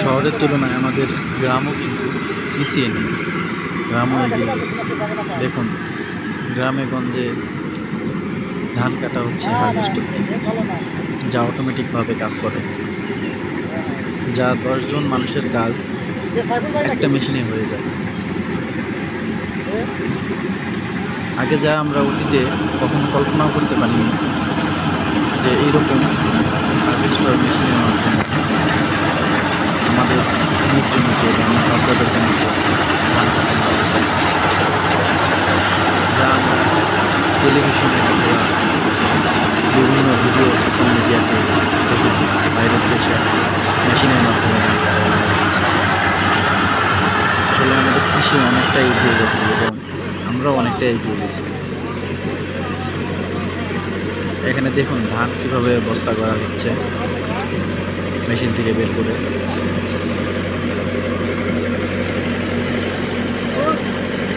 শহরের তুলনায় আমাদের গ্রামও কিন্তু পিছিয়ে নেই, গ্রামও এগিয়ে গেছে। দেখুন, গ্রামে গঞ্জে ধান কাটা হচ্ছে হারভেস্টার দিয়ে, যা অটোমেটিকভাবে কাজ করে, যা 10 জন মানুষের কাজ একটা মেশিনে হয়ে যায়। আগে যা আমরা অতীতে কখনো কল্পনাও করতে পারিনি যে এইরকম হারভেস্টার মেশিনের মাধ্যমে আমাদের অনেক জমিতে বা আমার বাপদাদার জমিতে ধান কাটানো হতো, যা আমরা টেলিভিশনে অথবা বিভিন্ন ভিডিও সোশ্যাল মিডিয়াতে দেখেছি বাইরের দেশে মেশিনের মাধ্যমে ধান কাটানো হচ্ছে। আসলে আমাদের কৃষি অনেকটাই এগিয়ে গেছে এবং আমরাও অনেকটাই এগিয়ে গেছি। এখানে দেখুন ধান কিভাবে বস্তা করা হচ্ছে মেশিন থেকে বের করে।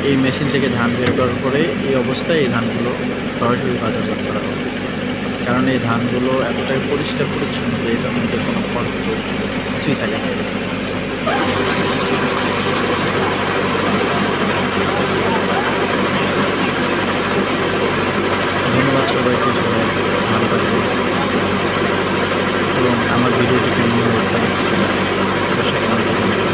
এই মেশিন থেকে ধান বের করার পরে এই অবস্থায় এই ধানগুলো সরাসরি বাজারজাত করা হবে, কারণ এই ধানগুলো এতটাই পরিষ্কার পরিচ্ছন্ন যে এটার মধ্যে কোনো ফল্ট কিছুই থাকে না। ধন্যবাদ সবাইকে, সবাই ভালো থাকবে এবং আমার ভিডিওটি কেমন হয়েছে সেটা অবশ্যই কমেন্টে জানাবেন।